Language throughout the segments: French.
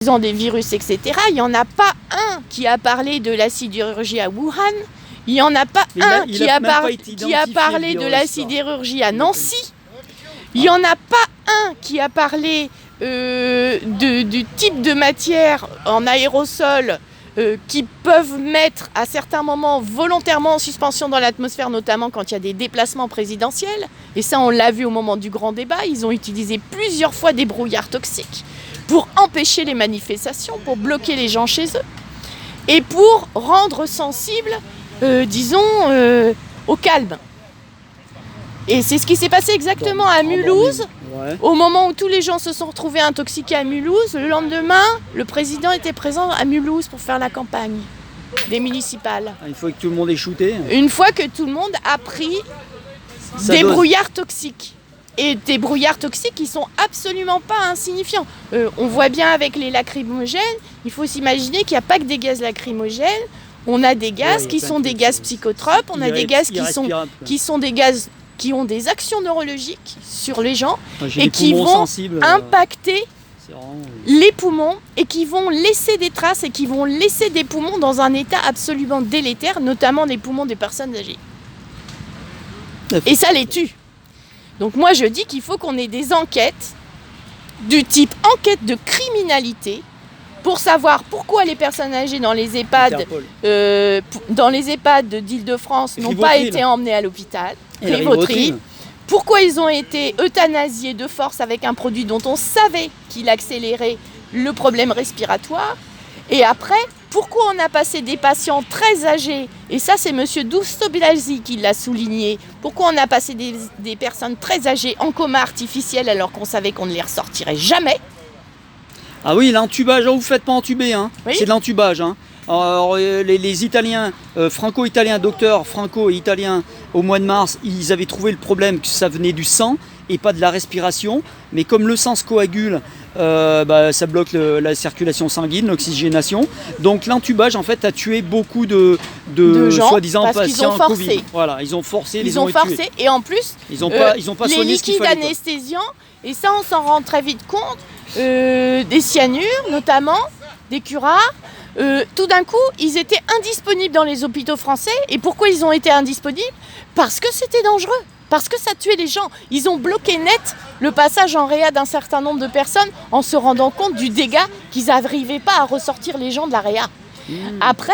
des virus, etc. Il n'y en a pas un qui a parlé de la sidérurgie à Wuhan. Il n'y en a pas un qui a parlé de la sidérurgie à Nancy. Il n'y en a pas un qui a parlé du type de matière en aérosol qui peuvent mettre à certains moments volontairement en suspension dans l'atmosphère, notamment quand il y a des déplacements présidentiels. Et ça, on l'a vu au moment du grand débat. Ils ont utilisé plusieurs fois des brouillards toxiques pour empêcher les manifestations, pour bloquer les gens chez eux et pour rendre sensibles, au calme. Et c'est ce qui s'est passé exactement à Mulhouse. Ouais. Au moment où tous les gens se sont retrouvés intoxiqués à Mulhouse, le lendemain, le président était présent à Mulhouse pour faire la campagne des municipales. Une fois que tout le monde est shooté. Une fois que tout le monde a pris des brouillards toxiques. Et des brouillards toxiques qui sont absolument pas insignifiants. On voit bien avec les lacrymogènes, il faut s'imaginer qu'il n'y a pas que des gaz lacrymogènes. On a des gaz qui sont des gaz psychotropes, on a des gaz qui sont des gaz qui ont des actions neurologiques sur les gens et qui vont impacter les poumons et qui vont laisser des traces et qui vont laisser des poumons dans un état absolument délétère, notamment des poumons des personnes âgées. Et ça les tue. Donc moi je dis qu'il faut qu'on ait des enquêtes du type enquête de criminalité pour savoir pourquoi les personnes âgées dans les EHPAD, d'Île-de-France n'ont pas été emmenées à l'hôpital, Rivotril. Pourquoi ils ont été euthanasiés de force avec un produit dont on savait qu'il accélérait le problème respiratoire. Et après, pourquoi on a passé des patients très âgés, et ça c'est M. Dousto-Blazy qui l'a souligné, pourquoi on a passé des personnes très âgées en coma artificiel alors qu'on savait qu'on ne les ressortirait jamais. Ah oui, l'intubage, vous ne faites pas entuber, hein. Oui. C'est de l'intubage. Hein. Alors, les Italiens, franco-italiens, docteurs franco-italiens, au mois de mars, ils avaient trouvé le problème que ça venait du sang et pas de la respiration. Mais comme le sang se coagule, ça bloque la circulation sanguine, l'oxygénation. Donc l'intubage, en fait, a tué beaucoup de gens, soi-disant patients Covid. Voilà, ils ont forcé, ils ont forcé, et en plus, ils ont pas les liquides anesthésiants, et ça on s'en rend très vite compte, des cyanures notamment, des curares. Tout d'un coup, ils étaient indisponibles dans les hôpitaux français. Et pourquoi ils ont été indisponibles ? Parce que c'était dangereux, parce que ça tuait les gens. Ils ont bloqué net le passage en réa d'un certain nombre de personnes en se rendant compte du dégât qu'ils n'arrivaient pas à ressortir les gens de la réa. Après,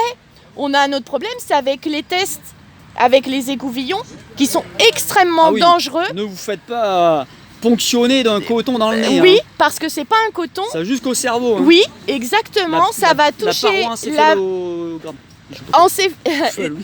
on a un autre problème, c'est avec les tests, avec les écouvillons, qui sont extrêmement dangereux. Ne vous faites pas ponctionner d'un coton dans le nez. Oui, parce que c'est pas un coton. Ça va jusqu'au cerveau. Hein. Oui, exactement. Ça va toucher la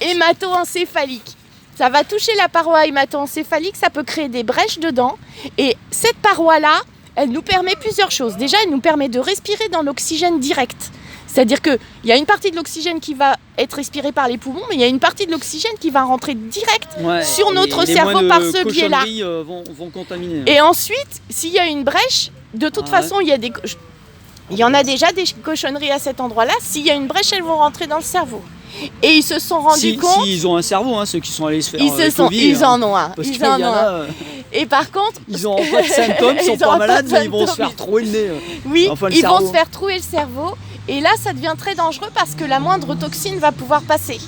hémato-encéphalique. Ça va toucher la paroi hémato-encéphalique, ça peut créer des brèches dedans. Et cette paroi-là, elle nous permet plusieurs choses. Déjà, elle nous permet de respirer dans l'oxygène direct. C'est-à-dire qu'il y a une partie de l'oxygène qui va être respirée par les poumons, mais il y a une partie de l'oxygène qui va rentrer direct sur notre cerveau par ce biais-là. Vont contaminer. Et ensuite, s'il y a une brèche, de toute façon, il y en a déjà des cochonneries à cet endroit-là. S'il y a une brèche, elles vont rentrer dans le cerveau. Et ils se sont rendus compte... S'ils ont un cerveau, hein, ceux qui sont allés se faire ils en ont un. Ils en ont un. Et par contre... Ils n'auront pas de symptômes, ils ne sont pas malades, mais ils vont se faire trouer le nez. Oui, ils vont se faire trouer le cerveau. Et là, ça devient très dangereux parce que la moindre toxine va pouvoir passer.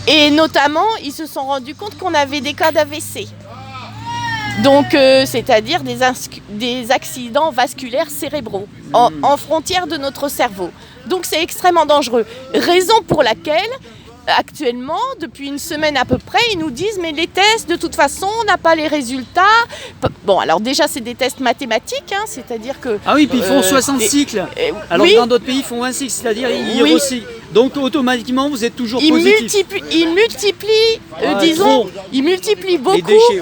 Et notamment, ils se sont rendus compte qu'on avait des cas d'AVC. Donc, c'est-à-dire des accidents vasculaires cérébraux en frontière de notre cerveau. Donc, c'est extrêmement dangereux. Raison pour laquelle, actuellement, depuis une semaine à peu près, ils nous disent « mais les tests, de toute façon, on n'a pas les résultats ». Bon, alors déjà, c'est des tests mathématiques, hein, c'est-à-dire que... Ah oui, puis ils font 60 cycles, alors que dans d'autres pays, ils font 20 cycles, c'est-à-dire ils recyclent. Donc, automatiquement, vous êtes toujours positif. Ils multiplient beaucoup. Les déchets,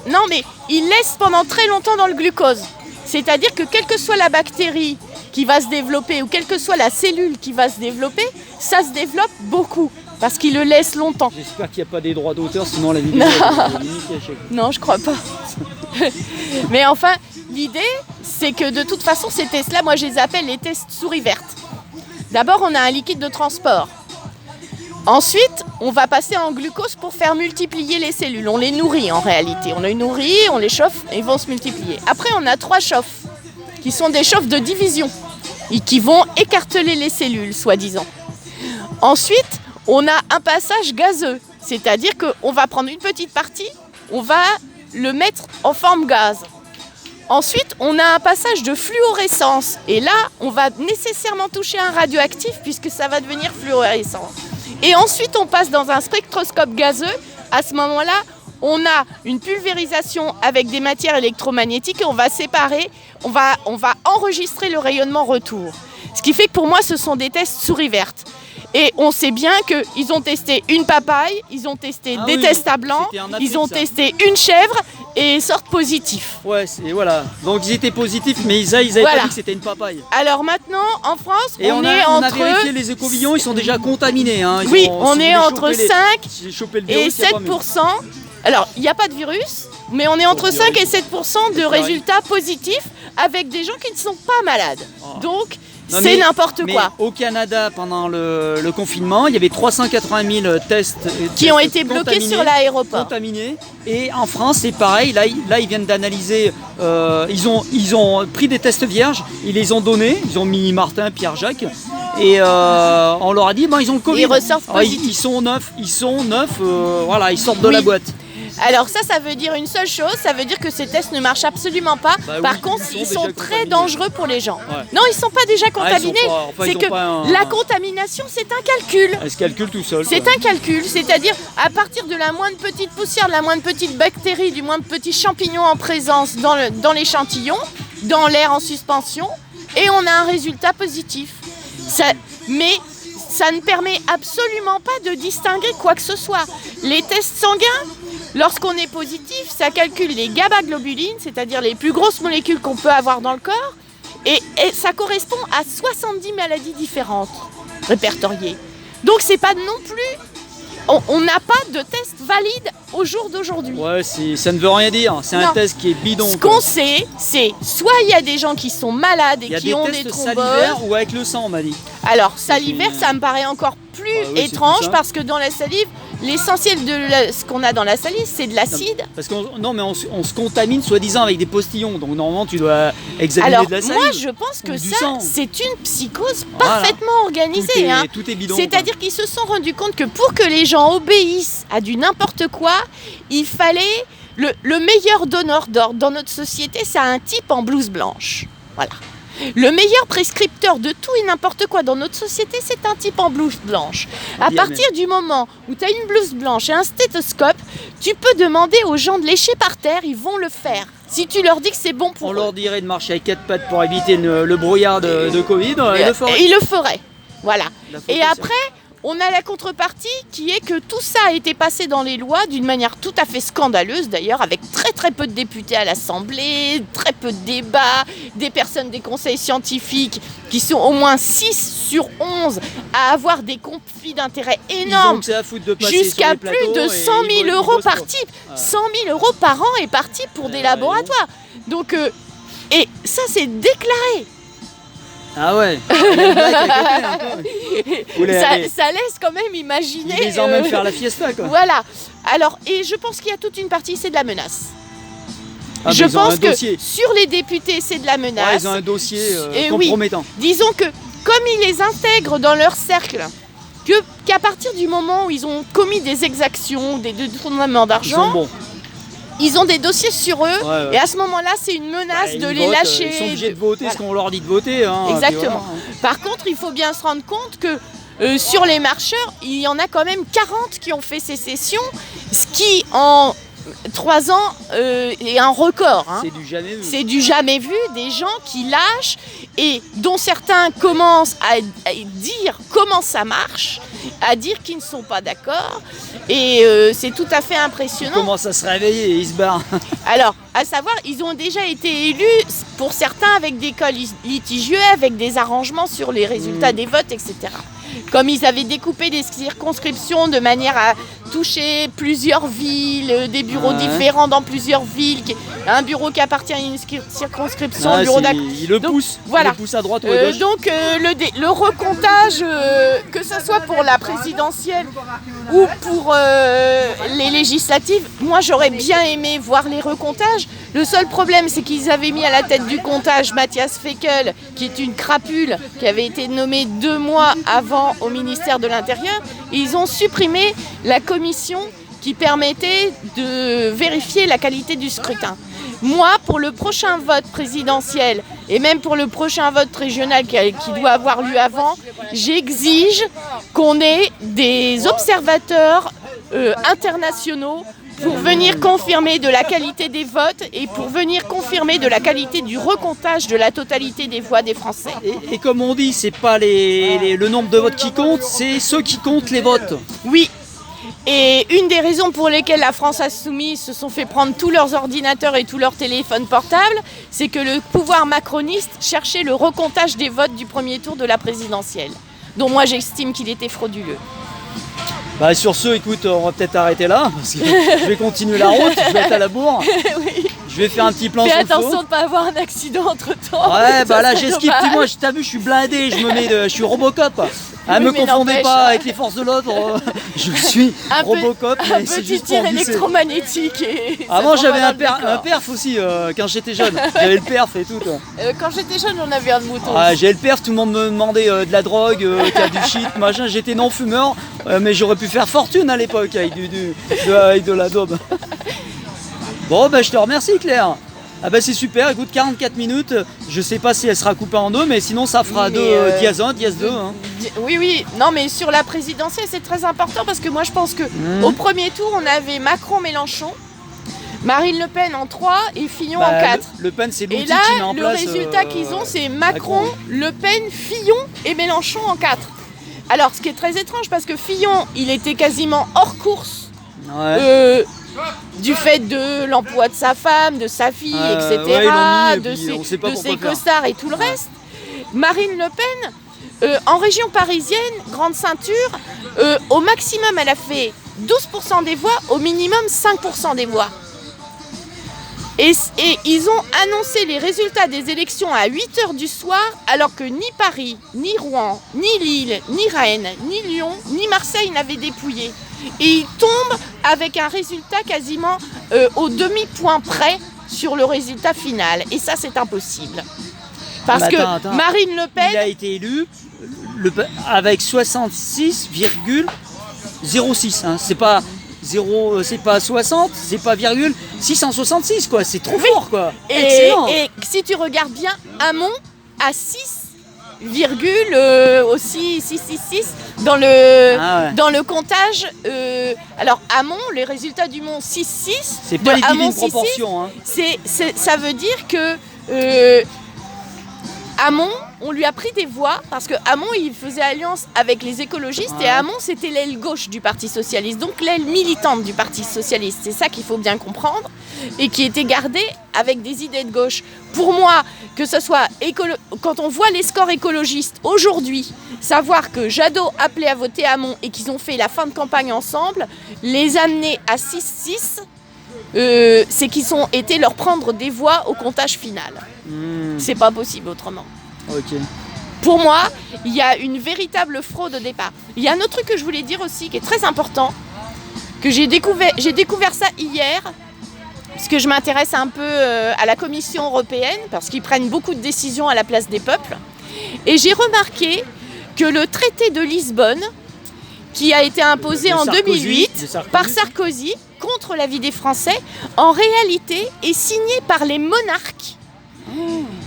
Non, mais ils laissent pendant très longtemps dans le glucose. C'est-à-dire que quelle que soit la bactérie qui va se développer ou quelle que soit la cellule qui va se développer, ça se développe beaucoup. Parce qu'ils le laissent longtemps. J'espère qu'il n'y a pas des droits d'auteur, sinon la vidéo est limitée. Non, je crois pas. Mais enfin, l'idée, c'est que de toute façon, ces tests-là, moi je les appelle les tests souris vertes. D'abord, on a un liquide de transport. Ensuite, on va passer en glucose pour faire multiplier les cellules. On les nourrit en réalité. On les nourrit, on les chauffe et ils vont se multiplier. Après, on a 3 chauffes, qui sont des chauffes de division. et qui vont écarteler les cellules, soi-disant. Ensuite, on a un passage gazeux, c'est-à-dire qu'on va prendre une petite partie, on va le mettre en forme gaz. Ensuite, on a un passage de fluorescence. Et là, on va nécessairement toucher un radioactif puisque ça va devenir fluorescent. Et ensuite, on passe dans un spectroscope gazeux. À ce moment-là, on a une pulvérisation avec des matières électromagnétiques et on va séparer, on va enregistrer le rayonnement retour. Ce qui fait que pour moi, ce sont des tests souris vertes. Et on sait bien qu'ils ont testé une papaye, ils ont testé des tests à blanc, ils ont testé une chèvre et ils sortent positifs. Ouais, voilà. Donc ils étaient positifs, mais ils avaient pas dit que c'était une papaye. Alors maintenant, en France, on a vérifié les écouvillons, ils sont déjà contaminés. Hein. On est entre 5 et 7%. Alors, il n'y a pas de virus, mais on est entre 5 et 7% de résultats positifs avec des gens qui ne sont pas malades. Donc, c'est n'importe quoi. Au Canada, pendant le confinement, il y avait 380 000 tests qui ont été bloqués sur l'aéroport. Contaminés. Et en France, c'est pareil. Là, ils viennent d'analyser. Ils ont pris des tests vierges, ils les ont donnés. Ils ont mis Martin, Pierre, Jacques. Et on leur a dit, ils ont le Covid. Ils ressortent positifs. Ils sont neufs. Voilà, ils sortent de la boîte. Alors ça veut dire une seule chose, ça veut dire que ces tests ne marchent absolument pas. Par contre, ils sont très dangereux pour les gens. Ouais. Non, ils ne sont pas déjà contaminés. C'est que la contamination, c'est un calcul. Elle se calcule tout seul. C'est un calcul, c'est-à-dire à partir de la moindre petite poussière, de la moindre petite bactérie, du moindre petit champignon en présence dans l'échantillon, dans l'air en suspension, et on a un résultat positif. Mais ça ne permet absolument pas de distinguer quoi que ce soit. Les tests sanguins, lorsqu'on est positif, ça calcule les GABA-globulines, c'est-à-dire les plus grosses molécules qu'on peut avoir dans le corps, et ça correspond à 70 maladies différentes répertoriées. Donc c'est pas non plus... On n'a pas de test valide au jour d'aujourd'hui. Ouais, ça ne veut rien dire. C'est un test qui est bidon. Ce qu'on sait, c'est soit il y a des gens qui sont malades et qui ont des thromboses. Salivaires ou avec le sang, on m'a dit. Alors, salivaire, ça me paraît encore plus étrange parce que dans la salive, l'essentiel de ce qu'on a dans la salive, c'est de l'acide. Parce qu'on se contamine soi-disant avec des postillons. Donc normalement, tu dois examiner de la salive. Moi, je pense que ça, c'est une psychose parfaitement organisée. Tout est bidon. C'est-à-dire qu'ils se sont rendus compte que pour que les gens obéissent à du n'importe quoi, il fallait... Le meilleur donneur d'ordre dans notre société, c'est un type en blouse blanche. Voilà. Le meilleur prescripteur de tout et n'importe quoi dans notre société, c'est un type en blouse blanche. À partir du moment où tu as une blouse blanche et un stéthoscope, tu peux demander aux gens de lécher par terre, ils vont le faire. Si tu leur dis que c'est bon pour eux. On leur dirait de marcher avec 4 pattes pour éviter le brouillard de Covid, ils le feraient. Ils le feraient. Voilà. Et après... On a la contrepartie qui est que tout ça a été passé dans les lois d'une manière tout à fait scandaleuse d'ailleurs, avec très très peu de députés à l'Assemblée, très peu de débats, des personnes des conseils scientifiques qui sont au moins 6 sur 11 à avoir des conflits d'intérêts énormes, jusqu'à plus de 100 000 euros par type. 100 000 euros par an est parti pour des laboratoires. Donc, et ça c'est déclaré. Ah ouais. Ça laisse quand même imaginer. Ils les emmènent faire la fiesta, quoi. Voilà. Alors, et je pense qu'il y a toute une partie, c'est de la menace. Je pense que sur les députés, c'est de la menace. Ouais, ils ont un dossier compromettant. Oui. Disons que, comme ils les intègrent dans leur cercle, qu'à partir du moment où ils ont commis des exactions, des détournements d'argent, ils ont des dossiers sur eux, et à ce moment-là, c'est une menace de les lâcher. Ils sont obligés de voter ce qu'on leur dit de voter. Exactement. Par contre, il faut bien se rendre compte que sur les marcheurs, il y en a quand même 40 qui ont fait sécession, ce qui, en 3 ans, est un record. C'est du jamais vu. C'est du jamais vu, des gens qui lâchent et dont certains commencent à dire comment ça marche, à dire qu'ils ne sont pas d'accord. Et c'est tout à fait impressionnant. Ils commencent à se réveiller et ils se barrent. Alors, à savoir, ils ont déjà été élus, pour certains, avec des cas litigieux, avec des arrangements sur les résultats des votes, etc. Comme ils avaient découpé des circonscriptions de manière à toucher plusieurs villes, des bureaux différents dans plusieurs villes, un bureau qui appartient à une circonscription, un bureau il le pousse, voilà. Il le pousse à droite ou à gauche. Donc le recomptage, que ce soit pour la présidentielle ou pour les législatives, moi j'aurais bien aimé voir les recomptages. Le seul problème, c'est qu'ils avaient mis à la tête du comptage Matthias Fekl, qui est une crapule, qui avait été nommée 2 mois avant au ministère de l'Intérieur. Et ils ont supprimé la commission qui permettait de vérifier la qualité du scrutin. Moi, pour le prochain vote présidentiel et même pour le prochain vote régional qui doit avoir lieu avant, j'exige qu'on ait des observateurs internationaux pour venir confirmer de la qualité des votes et pour venir confirmer de la qualité du recomptage de la totalité des voix des Français. Et comme on dit, c'est pas le nombre de votes qui compte, c'est ceux qui comptent les votes. Oui. Et une des raisons pour lesquelles la France Insoumise se sont fait prendre tous leurs ordinateurs et tous leurs téléphones portables, c'est que le pouvoir macroniste cherchait le recomptage des votes du premier tour de la présidentielle, dont moi j'estime qu'il était frauduleux. Bah sur ce, écoute, on va peut-être arrêter là, parce que je vais continuer la route, je vais être à la bourre. Oui. Je vais faire un petit plan Fais sur le faux. attention de ne pas avoir un accident entre temps. Ouais, bah là j'esquive, moi t'as vu, je suis blindé, je suis Robocop. Ah, me confondez pas avec les forces de l'ordre, je suis Robocop. Un petit tir électromagnétique. Avant j'avais un perf aussi, quand j'étais jeune, j'avais le perf et tout. Quand j'étais jeune, j'en avais un de mouton. Ah, j'avais le perf, tout le monde me demandait de la drogue, du shit, machin, j'étais non-fumeur, mais j'aurais pu faire fortune à l'époque avec de la daube. Bon, bah je te remercie Claire. Ah bah c'est super, écoute, 44 minutes, je sais pas si elle sera coupée en 2, mais sinon ça fera dièse 1, dièse 2. Hein. Oui, non mais sur la présidentielle c'est très important parce que moi je pense que au premier tour on avait Macron-Mélenchon, Marine Le Pen en 3 et Fillon en 4. Le Pen c'est l'outil qui met en place. Et là, le résultat qu'ils ont c'est Macron, Le Pen, Fillon et Mélenchon en 4. Alors ce qui est très étrange parce que Fillon il était quasiment hors course. Du fait de l'emploi de sa femme, de sa fille, etc., de ses costards et tout le reste. Marine Le Pen, en région parisienne, grande ceinture, au maximum elle a fait 12% des voix, au minimum 5% des voix. Et ils ont annoncé les résultats des élections à 8h du soir, alors que ni Paris, ni Rouen, ni Lille, ni Rennes, ni Lyon, ni Marseille n'avaient dépouillé. Et ils tombent avec un résultat quasiment au demi-point près sur le résultat final. Et ça, c'est impossible. Parce que Marine Le Pen... Il a été élu avec 66,06. Hein. C'est pas 60, c'est pas virgule 666 quoi. C'est trop fort quoi. Excellent. Et si tu regardes bien, Hamon à 6. Aussi 666 dans le comptage. Alors Hamon, les résultats du Mont 6-6. C'est pas les divines proportions. Hein. Ça veut dire que Hamon, on lui a pris des voix parce que Hamon il faisait alliance avec les écologistes et Hamon c'était l'aile gauche du Parti Socialiste, donc l'aile militante du Parti Socialiste. C'est ça qu'il faut bien comprendre et qui était gardée avec des idées de gauche. Pour moi, que ce soit quand on voit les scores écologistes aujourd'hui, savoir que Jadot appelait à voter Hamon et qu'ils ont fait la fin de campagne ensemble, les amener à 6-6, c'est qu'ils ont été leur prendre des voix au comptage final. C'est pas possible autrement. Ok. Pour moi, il y a une véritable fraude au départ. Il y a un autre truc que je voulais dire aussi qui est très important, que j'ai découvert ça hier, parce que je m'intéresse un peu à la Commission européenne, parce qu'ils prennent beaucoup de décisions à la place des peuples. Et j'ai remarqué que le traité de Lisbonne, qui a été imposé en 2008 par Sarkozy, contre l'avis des Français, en réalité est signé par les monarques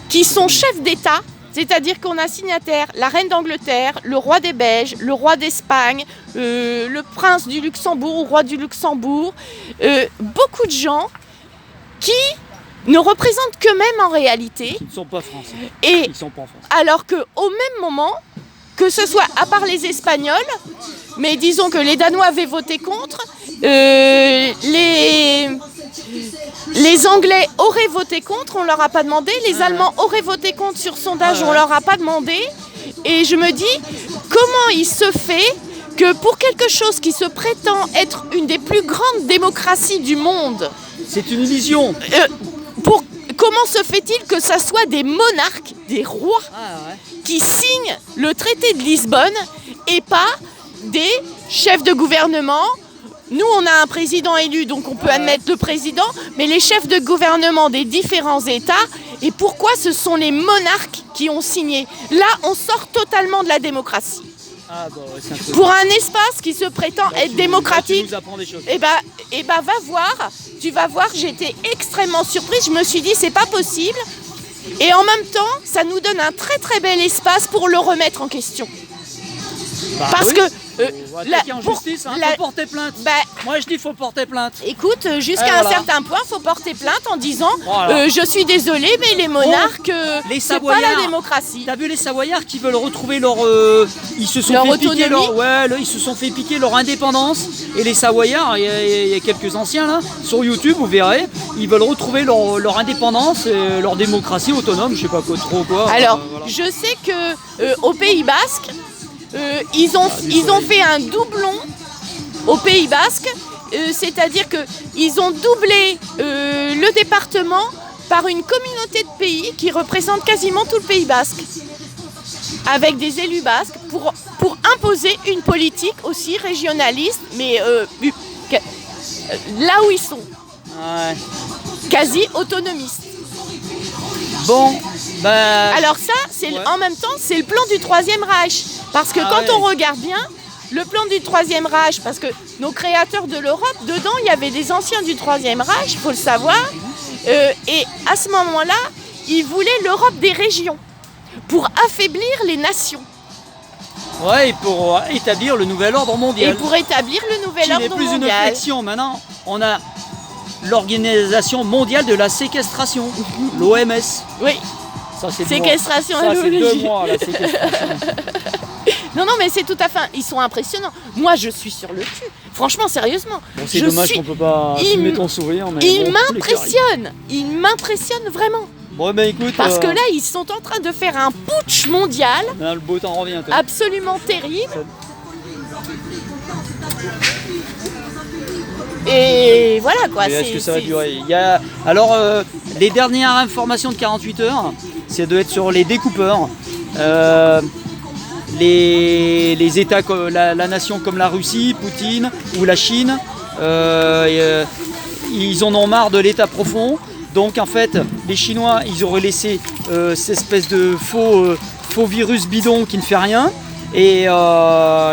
qui sont chefs d'État, c'est-à-dire qu'on a signataire la reine d'Angleterre, le roi des Belges, le roi d'Espagne, le prince du Luxembourg ou roi du Luxembourg, beaucoup de gens qui ne représentent qu'eux-mêmes en réalité. Ils ne sont pas français. Ils sont pas en France. Alors qu'au même moment, que ce soit à part les Espagnols, mais disons que les Danois avaient voté contre, les Anglais auraient voté contre, on ne leur a pas demandé, les Allemands auraient voté contre sur sondage, on ne leur a pas demandé. Et je me dis, comment il se fait que pour quelque chose qui se prétend être une des plus grandes démocraties du monde... C'est une illusion. Comment se fait-il que ça soit des monarques, des rois, qui signent le traité de Lisbonne et pas des chefs de gouvernement nous, on a un président élu, donc on peut admettre le président, mais les chefs de gouvernement des différents États, et pourquoi ce sont les monarques qui ont signé? Là, on sort totalement de la démocratie. Ah bah ouais, c'est un peu... Pour un espace qui se prétend être démocratique, tu nous apprends des choses. va voir, tu vas voir, j'étais extrêmement surprise, je me suis dit, c'est pas possible. Et en même temps, ça nous donne un très très bel espace pour le remettre en question. Parce que en justice, faut porter plainte. Moi je dis faut porter plainte. Écoute, jusqu'à un certain point, faut porter plainte en disant je suis désolé, mais les monarques, c'est pas la démocratie. T'as vu les Savoyards qui veulent retrouver leur, ils se sont fait piquer leur indépendance. Et les Savoyards, il y a quelques anciens là sur YouTube, vous verrez, ils veulent retrouver leur indépendance, et leur démocratie autonome, je sais pas quoi trop quoi. Alors, je sais que au Pays Basque. Ils ont fait un doublon au Pays Basque, c'est-à-dire qu'ils ont doublé le département par une communauté de pays qui représente quasiment tout le Pays Basque, avec des élus basques, pour imposer une politique aussi régionaliste, mais là où ils sont, quasi autonomistes. Bon, alors ça, en même temps, c'est le plan du Troisième Reich. Parce que quand on regarde bien, le plan du Troisième Reich, parce que nos créateurs de l'Europe, dedans, il y avait des anciens du Troisième Reich, il faut le savoir. Et à ce moment-là, ils voulaient l'Europe des régions, pour affaiblir les nations. Ouais, et pour établir le nouvel ordre mondial. Et pour établir le nouvel ordre mondial. Qui n'est plus une flexion, maintenant, on a l'Organisation mondiale de la séquestration, l'OMS. Oui. Ça, c'est séquestration à c'est 2 mois, la séquestration. Non, mais c'est tout à fait... Ils sont impressionnants. Moi, je suis sur le cul. Franchement, sérieusement. Bon, c'est dommage qu'on peut pas filmer ton sourire. Mais ils m'impressionnent. Ils m'impressionnent vraiment. Bon, ben écoute... Parce que là, ils sont en train de faire un putsch mondial. Là, le beau temps revient. Absolument terrible. Et voilà quoi. Est-ce que ça va durer? Alors, les dernières informations de 48 heures, c'est de être sur les découpeurs. Les États, la nation comme la Russie, Poutine ou la Chine, ils en ont marre de l'État profond. Donc en fait, les Chinois, ils auraient laissé cette espèce de faux virus bidon qui ne fait rien. Et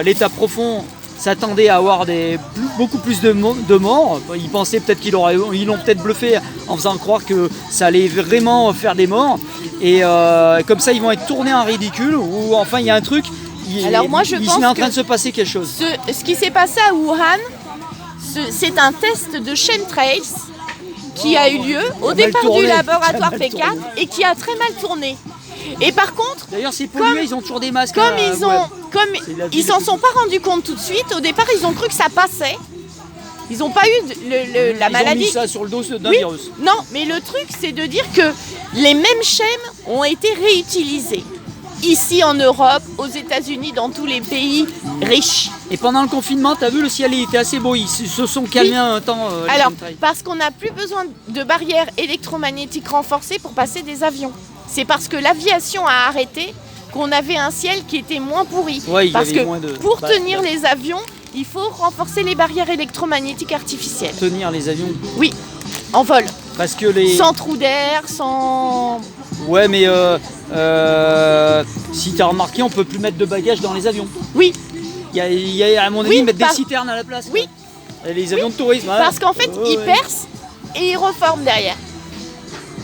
l'État profond s'attendait à avoir beaucoup plus de morts. Ils pensaient peut-être ils l'ont peut-être bluffé en faisant croire que ça allait vraiment faire des morts. Et comme ça, ils vont être tournés en ridicule. Ou enfin, il y a un truc. Alors moi, je pense qu'il est en train de se passer quelque chose. Ce qui s'est passé à Wuhan, c'est un test de chemtrails qui a eu lieu au départ du laboratoire P4 et qui a très mal tourné. Et par contre, d'ailleurs, c'est pollué, ils ont toujours des masques. Comme ils s'en sont pas rendus compte tout de suite, au départ, ils ont cru que ça passait. Ils n'ont pas eu la maladie. Ils ont mis ça sur le dos d'un virus. Non, mais le truc, c'est de dire que les mêmes schèmes ont été réutilisés. Ici en Europe, aux États-Unis, dans tous les pays riches. Et pendant le confinement, tu as vu, le ciel était assez beau. Ils se sont calmés un temps. Alors, parce qu'on n'a plus besoin de barrières électromagnétiques renforcées pour passer des avions. C'est parce que l'aviation a arrêté qu'on avait un ciel qui était moins pourri. Ouais, parce que pour tenir les avions, il faut renforcer les barrières électromagnétiques artificielles. Tenir les avions? Oui, en vol. Parce que sans trou d'air, sans... Ouais, mais si tu as remarqué, on peut plus mettre de bagages dans les avions. Oui. Il y a à mon avis, mettre des citernes à la place. Oui. Et les avions de tourisme. Parce qu'en fait, ils percent et ils reforment derrière.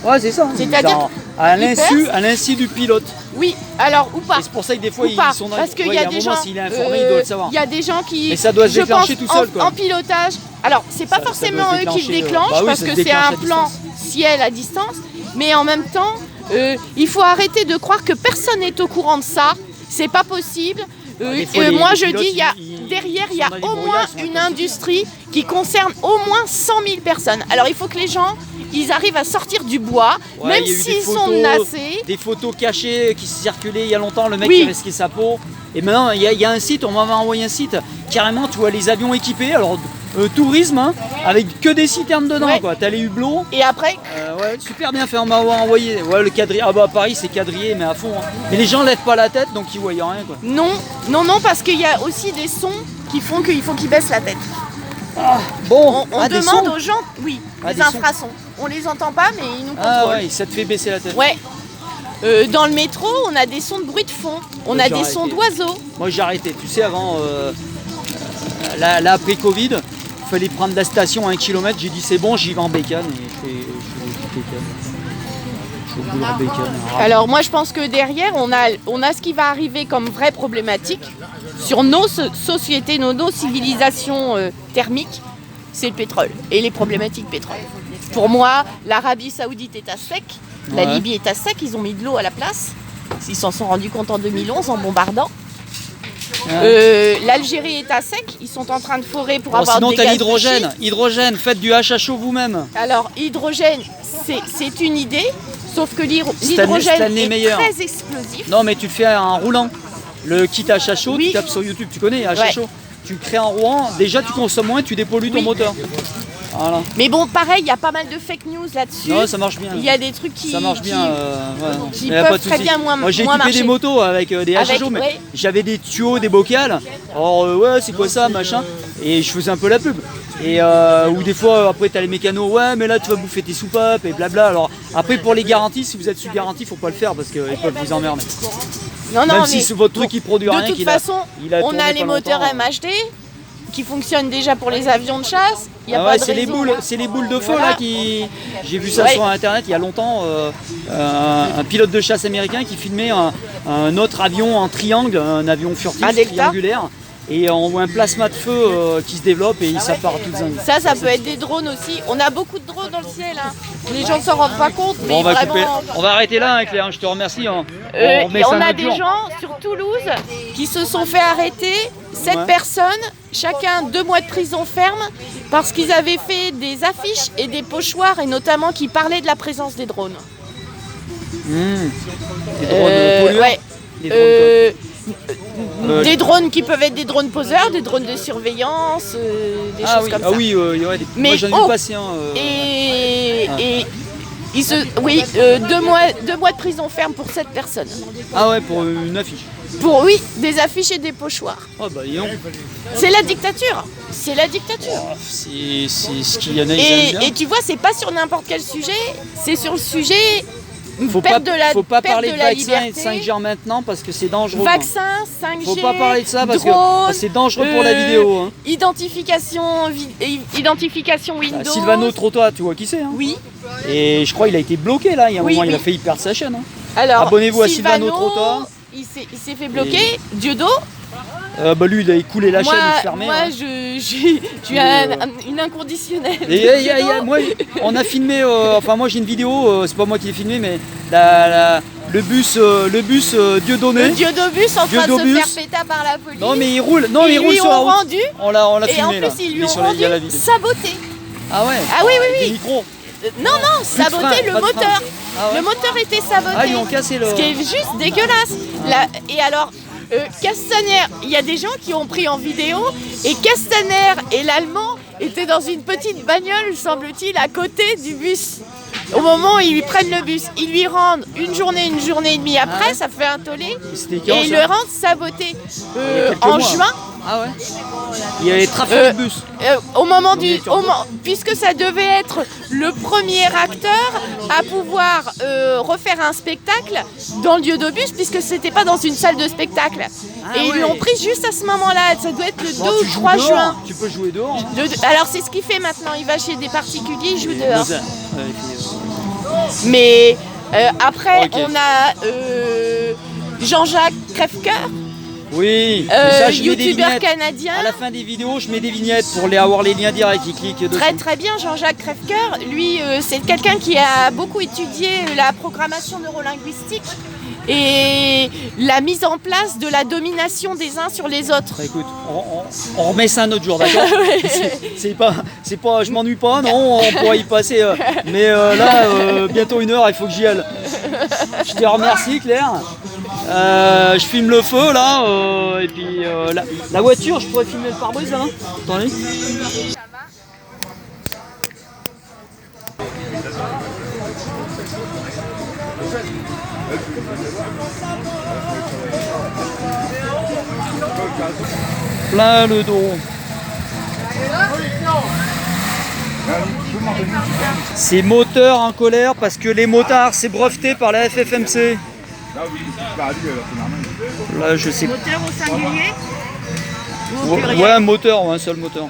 Ouais, c'est ça. C'est-à-dire à l'insu du pilote. Oui, alors ou pas. Et c'est pour ça que des fois ils sont dans... Parce qu'il y a des gens, s'il est informé, il doit le savoir. Il y a des gens qui... Mais ça doit se déclencher tout seul, quoi. En pilotage. Alors, c'est pas forcément eux qui le déclenchent, parce que c'est un plan ciel à distance. Mais en même temps, il faut arrêter de croire que personne n'est au courant de ça. C'est pas possible. Moi, je dis, derrière, il y a au moins une industrie qui concerne au moins 100 000 personnes. Alors, il faut que les gens... Ils arrivent à sortir du bois, même s'ils sont menacés. Des photos cachées qui circulaient il y a longtemps, le mec qui risquait sa peau. Et maintenant, il y a un site, on m'avait envoyé un site, carrément, tu vois les avions équipés, alors tourisme, hein, avec que des citernes dedans, quoi. T'as les hublots. Et après super bien fait, on m'a envoyé. Ouais, le quadrillé, à Paris, c'est quadrillé, mais à fond. Hein. Mais les gens lèvent pas la tête, donc ils voient rien, quoi. Non, parce qu'il y a aussi des sons qui font qu'il faut qu'ils baissent la tête. Bon, On des demande sons. aux gens, oui, Ah, des des sons. infrasons. On les entend pas, mais ils nous contrôlent. Ah ouais, ça te fait baisser la tête. Ouais. Dans le métro, on a des sons de bruit de fond, on Moi, a j'ai des sons arrêté. d'oiseaux. Moi j'ai arrêté, tu sais avant, là après Covid, il fallait prendre la station à 1 km, j'ai dit c'est bon, j'y vais en bécane et je fais du bécane. Je suis au bout de la bécane. Alors moi je pense que derrière, on a ce qui va arriver comme vraie problématique sur nos sociétés, nos civilisations thermiques, c'est le pétrole et les problématiques pétrole. Pour moi, l'Arabie Saoudite est à sec, la Ouais. Libye est à sec, ils ont mis de l'eau à la place. Ils s'en sont rendus compte en 2011 en bombardant. L'Algérie est à sec, ils sont en train de forer pour avoir Sinon des t'as gaz de l'hydrogène, schiste. hydrogène, faites du HHO vous-même. Alors hydrogène, c'est une idée, sauf que Stanley l'hydrogène est meilleur. très explosif. Non mais tu le fais en roulant. Le kit HHO, Oui. tu tapes sur YouTube, tu connais HHO. Tu crées en roulant, déjà tu consommes moins, tu dépollues ton Oui. moteur. Voilà. Mais bon, pareil, il y a pas mal de fake news là-dessus. Non, ça marche bien. Il y a des trucs qui, Ça marche bien. qui y a peuvent pas de très souci. bien moins Moi j'ai moins équipé des marcher. motos avec des Avec, HHO, mais ouais. j'avais des tuyaux, des bocales. Alors ouais, c'est quoi ça, machin. Et je faisais un peu la pub. Et ou des fois après t'as les mécanos, ouais mais là tu vas bouffer tes soupapes et blabla. Alors après pour les garanties, si vous êtes sous garantie, faut pas le faire parce qu'ils peuvent vous emmerder. Non, Même mais si c'est votre truc qui produit rien, de toute qu'il a- façon, il a on tourné a pas les moteurs longtemps. MHD qui fonctionnent déjà pour les avions de chasse. Il y a Ah pas ouais, de c'est les raison. boules, c'est les boules de feu Voilà. là qui. J'ai vu ça Ouais. sur internet il y a longtemps, un pilote de chasse américain qui filmait un autre avion en triangle, un avion furtif Un Delta. triangulaire, et on voit un plasma de feu qui se développe et ça part tout zingue. Ça peut être des drones aussi. On a beaucoup de drones dans le ciel. Hein. Les gens ne s'en rendent pas compte, mais Bon, on va vraiment. couper. On va arrêter là, hein, Claire. Je te remercie. Hein. remet ça on un a autre des jour. gens sur Toulouse qui se sont fait arrêter, 7 Ouais. personnes, chacun 2 mois de prison ferme, parce qu'ils avaient fait des affiches et des pochoirs, et notamment qui parlaient de la présence des drones. Les drones pollueurs. Ouais. Les drones, Des drones qui peuvent être des drones poseurs, des drones de surveillance, des ah choses oui, comme ah ça. oui, ouais, Mais moi j'en ai oh, vu passer. Et ils se, oui, 2 mois de prison ferme pour 7 personnes. Ah ouais, pour une affiche. Pour, oui, des affiches et des pochoirs. Oh bah dis donc. C'est la dictature. C'est la dictature. C'est ce qu'il y en a, ils aiment bien. Et tu vois, c'est pas sur n'importe quel sujet, c'est sur le sujet Faut perte pas, de la, faut pas perte parler de de la vaccin et de liberté. 5G maintenant parce que c'est dangereux. Vaccin, 5G, Faut pas parler de ça parce drone, que c'est dangereux pour la vidéo. Hein. Identification Windows. Sylvano Trottoir, tu vois qui c'est hein. Oui. Et je crois qu'il a été bloqué là. Il y a un Oui, moment, il a oui. failli perdre sa chaîne. Hein. Alors, Abonnez-vous à Sylvano Trottoir. Il s'est fait bloquer. Diodo. Bah lui, il a écoulé la chaîne, il se fermait. Moi, hein. je suis une inconditionnelle. Et Diodo. moi, on a filmé, enfin moi j'ai une vidéo, c'est pas moi qui l'ai filmé, mais le bus Dieudonné. Le Diodobus en train de se Diodobus. faire péter par la police. Non mais il roule, non Ils il roule lui sur la ont route. rendu. On l'a Et en filmé là. plus, ils Il lui est ont sur la- il y a la rendu vidéo. saboté. Ah ouais. Ah oui, oui, Avec oui. des micros. Non, saboté frein, le pas de moteur. frein. Ah ouais. Le moteur était saboté. Ah, ils ont cassé le. Ce qui est juste dégueulasse. Et alors, Castaner, il y a des gens qui ont pris en vidéo, et Castaner et l'Allemand étaient dans une petite bagnole, semble-t-il, à côté du bus. Au moment où ils prennent le bus, ils lui rendent une journée et demie après, Ah. ça fait un tollé, C'était et quand, ils ça le rendent saboté quelques en mois. juin. Ah ouais. Il y avait trafic de bus. Au moment On est sur puisque ça devait être le premier acteur à pouvoir refaire un spectacle dans le Diodobus, puisque c'était pas dans une salle de spectacle. Ah Et ils ouais. l'ont pris juste à ce moment-là. Ça doit être le 2 Bon, tu ou joues 3 dehors, juin. Tu peux jouer dehors. Hein. Alors c'est ce qu'il fait maintenant. Il va chez des particuliers, il joue dehors. Ouais, et puis, Mais après, Ok. on a Jean-Jacques Crèvecoeur, oui. mais ça, je mets des youtubeur vignettes. canadien. À la fin des vidéos, je mets des vignettes pour avoir les liens directs. Ils cliquent dessus. Très très bien, Jean-Jacques Crèvecoeur. Lui, c'est quelqu'un qui a beaucoup étudié la programmation neurolinguistique et la mise en place de la domination des uns sur les autres. Bah, écoute, on remet ça un autre jour, d'accord? C'est pas, je m'ennuie pas, non, on pourra y passer. Mais là, bientôt 1 heure, il faut que j'y aille. Je te remercie, Claire. Je filme le feu là, et puis la voiture, je pourrais filmer le pare-brise là. Attendez. Plein le dos. C'est moteur en colère parce que les motards, c'est breveté par la FFMC. Là, je sais. Moteur au singulier ou au Ouais, pluriel? un moteur, un seul moteur.